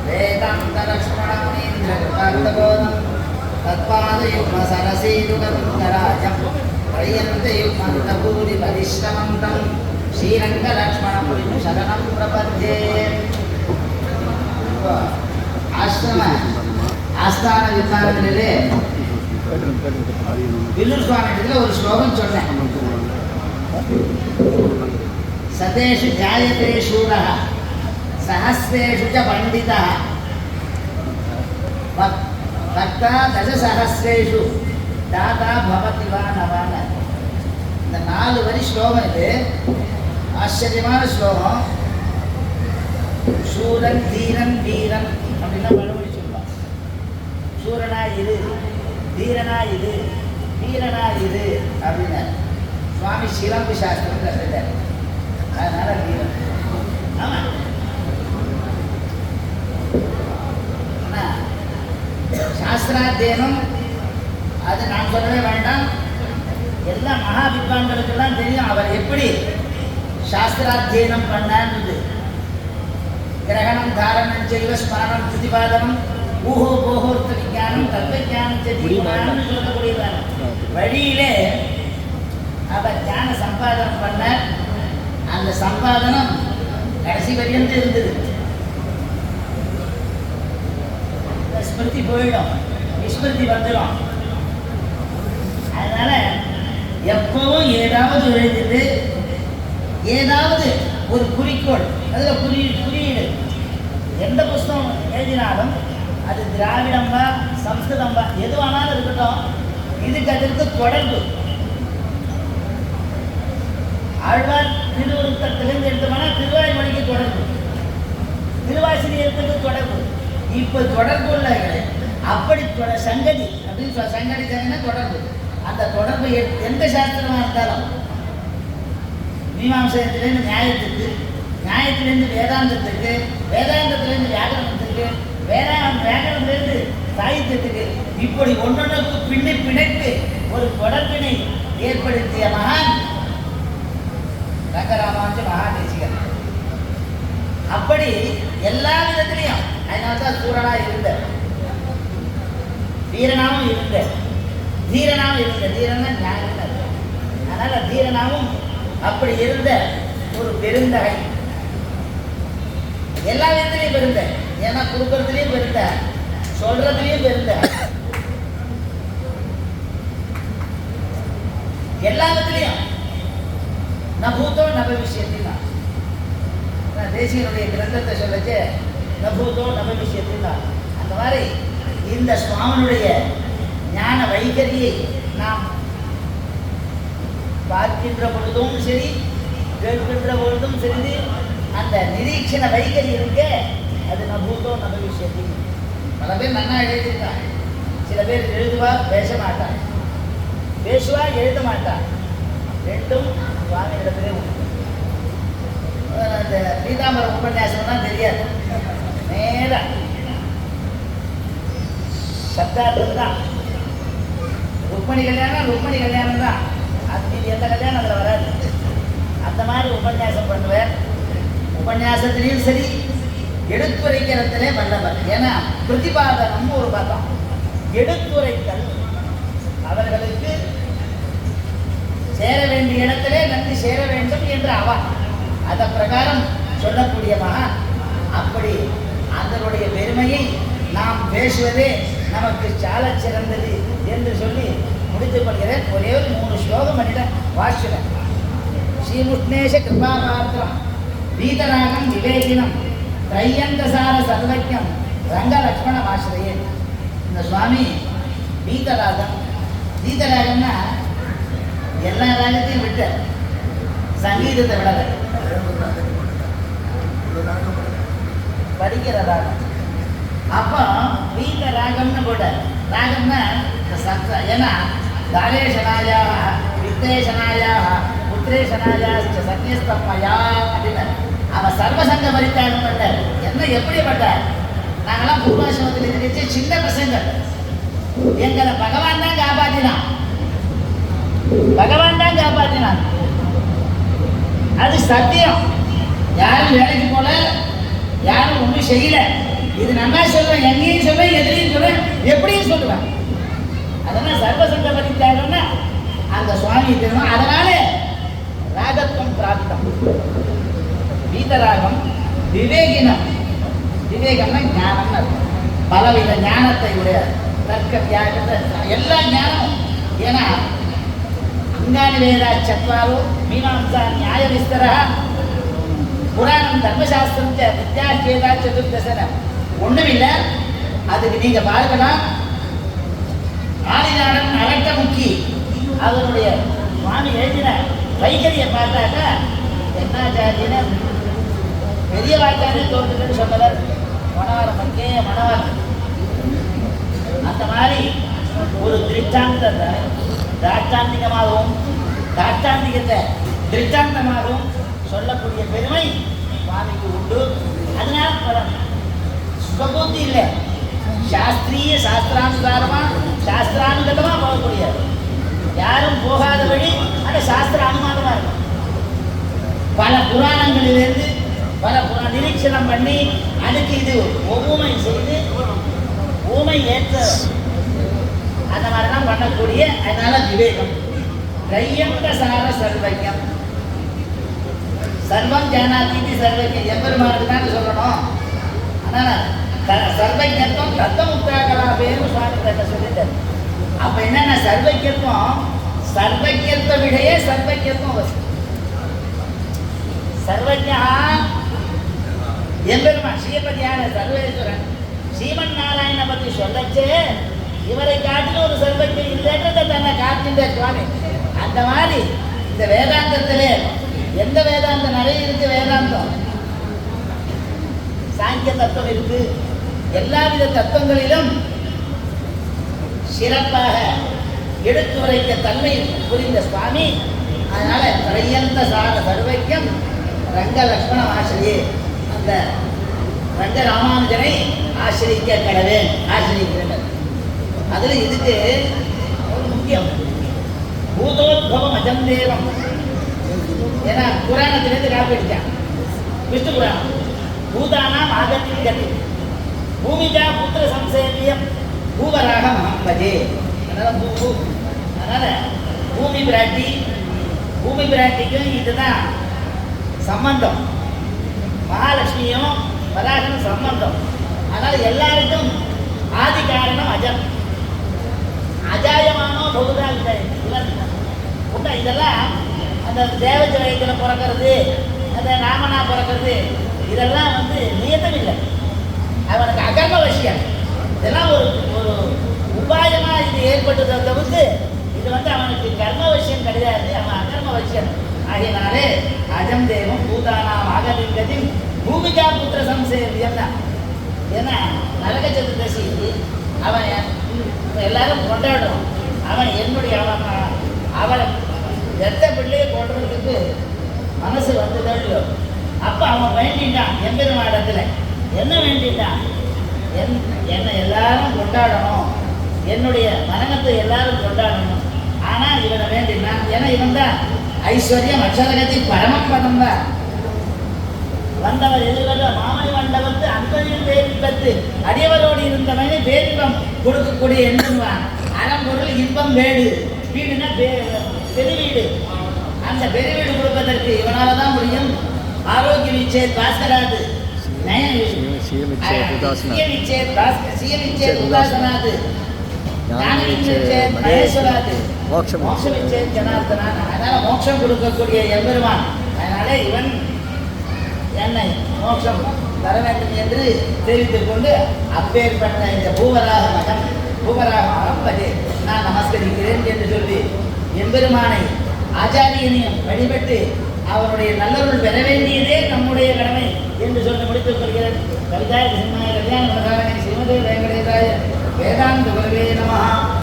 वेदान्तलक्ष्मणमुनीन्द्रकृतार्थबोधं तत्पादयुग्मसरसीरुगन्धराजं पर्यन्तयुग्मन्तभूरिपरिश्रमन्तं श्रीरङ्गलक्ष्मणमुनिं शरणं प्रपद्ये. आश्रम आस्थान विद्वानங்களிலே வில்லூர் சுவாமி இடத்துல ஒரு ஸ்லோகம் சொன்னேன். सतेषु जायते शूरः सहस्रेषु च पण्डितः भक्ता दशसहस्रेषु दाता भवति वा न वा. இந்த 4 வரி ஸ்லோகம் இது ஆச்சரியமான ஸ்லோகம். சூரன் தீரன் வீரன் அப்படின்னா பழமொழி சொல்லுவான். சூரனா இரு, தீரனா இரு, வீரனா இரு அப்படின்னு சுவாமி சிலம்பு சாஸ்திரம் கற்றுட்டார். அதனால வீரன். ஆமா, சாஸ்திராத்தியனம் அது நான் சொல்லவே வேண்டாம். எல்லா மகா வித்வான்களுக்கெல்லாம் தெரியும் அவர் எப்படி சாஸ்திராத்தியனம் பண்ணான்னு. கிரகணம் தாரணம் செய்வ ஸ்மரணம் பிரதிபாதனம் ஊஹோ போகோர்த்த விஞ்ஞானம் தத்துவஞானம் செய்யணும்னு சொல்லக்கூடியதான வழியிலே அவர் ஞான சம்பாதனம் பண்ண. அந்த சம்பாதனம் கடைசி வரையும் இருந்தது. ஸ்மிருதி போயிடும், விஸ்மிருதி வந்துடும். அதனால எப்பவும் ஏதாவது எழுதிட்டு ஏதாவது ஒரு குறிக்கோள், அதில் குறியீடு. எந்த புஸ்தகம் எழுதினாலும் அது திராவிடம்பா சம்ஸ்கிருதம்பா எதுவானாலும் இருக்கட்டும், இதுக்கு அதற்கு தொடர்பு. ஆழ்வார் திருவுருத்தத்திலிருந்து எடுத்தோம்னா திருவாய்மொழிக்கு தொடர்பு, திருவாசிரியத்துக்கு தொடர்பு. இப்போ தொடர்பு உள்ள அப்படி சங்கதி அப்படின்னு சொல்ல, சங்கடி தொடர்பு. அந்த தொடர்பு எந்த சாஸ்திரமாக இருந்தாலும் மீமாம்சத்திலேருந்து நியாயத்துக்கு, நியாயத்திலேருந்து வேதாந்தத்துக்கு, வேதாந்தத்திலேருந்து வியாகரணத்துக்கு, வேகனத்திலிருந்து சாகித்யத்துக்கு, இப்படி ஒன்றொன்றுக்கு பிணைப்பு ஒரு தொடர்பினை ஏற்படுத்திய மகான் ரங்கராமானுஜ மகாதேசிகர். அப்படி எல்லா விதத்திலையும் அதனால்தான் சூரனா இருந்த, வீரனாவும் இருந்த, தீரனாவும் இருந்த. தீரனா ஞானம். அதனால தீரனாவும் அப்படி இருந்த ஒரு பெருந்தகை. எல்லா விதத்திலையும் பெருந்த. ஏன்னா கொடுக்கறதுலையும் பெருந்த, சொல்றதுலையும் பெருந்த, எல்லா விதத்திலையும் நபூதோ நபவிஷ்யத்தினா. தேசியனுடைய கிரந்தத்தை சொல்லச்சு நபூதோ நபவிஷ்யத்தினா. அந்த மாதிரி இந்த சுவாமியுடைய ஞான வைகரியை நாம் பார்க்கின்ற பொழுதும் சரி, கேட்கின்ற பொழுதும் சரி, அந்த நிரீட்சண வைகரி இருக்கே அது நபூதோ நபவிஷ்யத்தி. பல பேர் நன்னா எழுதியிருக்காங்க. சில பேர் எழுதுவா பேச மாட்டாங்க, பேசுவா எழுத மாட்டாங்க. ரெண்டும் சுவாமி இடத்திலே உண்டு. அந்த பீதாம்பரம் உபன்யாசம் தான் தெரியாது. நேரம் சப்தார்த்தம் தான். ருக்மணி கல்யாணம் தான். அது எந்த கல்யாணம் அதில் வராது. அந்த மாதிரி உபன்யாசம் பண்ணுவேன். உபன்யாசத்திலையும் சரி, எடுத்துரைக்கிறதுலே வல்லவர். ஏன்னா பிரதிபாதனம் ஒரு பதம். எடுத்துரைத்தல், அவர்களுக்கு சேர வேண்டிய இடத்திலே நன்றி சேர வேண்டும் என்று அவன் அதன் பிரகாரம் சொல்லக்கூடிய மகான். அப்படி அதனுடைய பெருமையை நாம் பேசுவதே நமக்கு சால சிறந்தது என்று சொல்லி முடித்துக் கொள்கிறேன். ஒரே ஒரு 3 ஸ்லோகம் பண்ணிட வாசிக்கிறேன். ஸ்ரீமுஷ்ணேஷ கிருபாபாத்திரம் வீதராகம் விவேகினம் த்ரையந்தசார சர்வஜம் ரங்கலக்ஷ்மணம் ஆசிரியர். இந்த சுவாமி வீதராகம்னா எல்லா ராகத்தையும் விட்ட, சங்கீதத்தை விடல, படிக்கிற ராகம். அப்போ வீத ராகம்னு போட்ட ராகம்னா ஏன்னா தாரேஷனாயாக வித்தேஷனாயாக புத்திரேஷனாயாச்ச சத்யஸ்தம்மையா அப்படின்னு அவன் சர்வசங்க பரித்தாகம் பண்ணார். என்ன எப்படிப்பட்டார்? நாங்களாம் பூர்வாசிரமத்தில் இருந்துச்சு, சின்ன பசங்கள். எங்களை பகவான் தான் காப்பாற்றினான். அது சத்தியம். யாரும் வேலைக்கு போல, யாரும் ஒன்றும் செய்யல. இது நல்லா சொல்றேன், எங்கேயும் சொல்றேன், எதிரையும் சொல்றேன், எப்படியும் சொல்லுவேன். அதனால சர்வசங்க பரித்தியாகம்னா அந்த சுவாமி தெரியும். அதனால ராகத்துவம் பிராப்தம். வீதராகம் விவேகினம். விவேகம்னா ஞானம்னு அர்த்தம். பலவித ஞானத்தை உடைய தர்க்க தியாகத்தை எல்லா ஞானமும். ஏன்னா அங்காணி வேதா சத்வாரோ மீமாம்சா நியாய விஸ்தரா புராணம் தர்மசாஸ்திரம் வித்யாகேதா சதுர்தசன ஒண்ணுமில்லை. அதுக்கு நீங்க பார்க்கலாம். ஆதிநாடன் அரட்ட முக்கி அவருடைய சுவாமி எழுதின வைகரியை பார்த்தாக்கா என்னாச்சாரியன பெரிய வாய்க்காரே தோன்றுன்னு சொன்னவர் மனவாரம் மக்கே மனவாரம். அந்த மாதிரி ஒரு திருஷ்டாந்தத்தை தாஷ்டாந்திகமாகவும் தாஷ்டாந்திகத்தை திருஷ்டாந்தமாகவும் சொல்லக்கூடிய பெருமை சுவாமிக்கு உண்டு. அதனால பலம் சுகபூத்தி இல்லை, சாஸ்திரிய சாஸ்திரானுசாரமா சாஸ்திரானுகதமா போகக்கூடிய யாரும் போகாத வழி அந்த சாஸ்திர அனுமானமா இருக்கும். பல புராணங்களிலிருந்து பல நிரீட்சணம் பண்ணி அதுக்கு இது ஒவ்வொமை செய்து ஊமை ஏற்ற அந்த மாதிரிலாம் பண்ணக்கூடிய. அதனால விவேகம் கையந்த சார சர்வஜம் சர்வம் ஜானாதி சர்வஜம் எம்பெருமானுக்கு தான் சொல்லணும். அதனால சர்வஜத்துவம் தத்தமுக்தாகலாபேன்னு சுவாமி தன்னை சொல்லிட்டார். அப்ப என்னன்னா சர்வஜத்துவம் சர்வஜத்தை விடையே சர்வஜத்துவம் வசதி. சர்வஜா எம்பெருமான் ஸ்ரீபதியான சர்வேஸ்வரன் ஸ்ரீமன் நாராயண பத்தி சொல்லச்சே இவரை காட்டிலும் ஒரு சர்வஜம் இல்லைன்றதை தன்னை காட்டின்ற சுவாமி. அந்த மாதிரி இந்த வேதாந்தத்திலே எந்த வேதாந்தம் நிறைய இருக்கு. வேதாந்தம் சாங்கிய தத்துவம் இருக்கு. எல்லாவித தத்துவங்களிலும் சிறப்பாக எடுத்துரைக்க தன்மை புரிந்த சுவாமி. அதனால திரையந்த சார சர்வைக்கம் ரங்க லக்ஷ்மணம் ஆசிரியே அந்த ரங்க ராமானுஜனை ஆசிரிக்க கடவேன் ஆசிரிக்கிறது. அதுல இதுக்கு ஒரு முக்கியம் பூதோத்பவம் அஜம் தேவம். ஏன்னா புராணத்திலிருந்து காப்பி அடிச்சான் விஷ்ணு புராணம். பூதானாம் ஆகத்தின் கதி பூமிகா புத்திர சம்சேவியம் பூவராக மகம்பதே. அதனால பூமி பிராட்டிக்கும் இதுதான் சம்பந்தம். மகாலட்சுமியும் பராகனும் சம்பந்தம். அதனால எல்லாருக்கும் ஆதி காரணம் அஜம். அஜாயமானோ பகுதா உண்டா. இதெல்லாம் அந்த தேவஜ வயத்தில் பிறக்கிறது, அந்த ராமனா பிறக்கிறது, இதெல்லாம் வந்து நியத்தம் இல்லை. அவனுக்கு அகர்ம விஷயம். இதெல்லாம் ஒரு ஒரு உபாயமா இது ஏற்பட்டதை தவிர்த்து இது வந்து அவனுக்கு கர்ம விஷயம் கிடையாது. அவன் அகர்ம விஷயம். ஆகியனாலே அஜம் தேவம் பூதானாம் ஆகதிங்கதி பூமிகா புத்திர சம்சேவியம் தான். ஏன்னா நரக சதுர்தசி அவன் எல்லாரும் கொண்டாடும். அவன் என்னுடைய அவனை எத்த பிள்ளையை கொண்டுறதுக்கு மனசு வந்துதோ. அப்போ அவன் வேண்டிட்டான் எம்பெருமாடத்துல என்ன வேண்டிட்டான், என்னை எல்லாரும் கொண்டாடணும், என்னுடைய மரணத்தை எல்லாரும் கொண்டாடணும். ஆனால் இவனை வேண்டினான். ஏன்னா இவன் தான் ஐஸ்வர்யம் அக்ஷரகதி பரமபதம் தான். வந்தவர் எதிர்வர மாமணி மண்டபத்து அன்பதில் பேரின்பத்து அடியவரோடு இருந்தவனே பேரின்பம் கொடுக்கக்கூடிய எண்ணுவான். அறம்பொருள் இன்பம் வேடு. வீடுனா பெருவீடு. அந்த பெருவீடு கொடுப்பதற்கு இவனால தான் முடியும். ஆரோக்கிய விச்சேத் பாஸ்கராது மோட்சம் கொடுக்கக்கூடிய எம்பெருமான். அதனால இவன் என்னை மோட்சம் தர வேண்டும் என்று தெரிவித்துக் கொண்டு அப்பேற்பட்ட இந்த பூவராக மகம் பதி நான் நமஸ்கரிக்கிறேன் என்று சொல்லி எம்பெருமானை ஆச்சாரியனையும் வழிபட்டு அவருடைய நல்லருள் பெற வேண்டியதே நம்முடைய கடமை என்று சொல்லி முடித்துக் கொள்கிறேன். கவிதாய சிம்மாய கல்யாண ஸ்ரீமதே வெங்கடேசாய வேதாந்த குருவே நமஹ.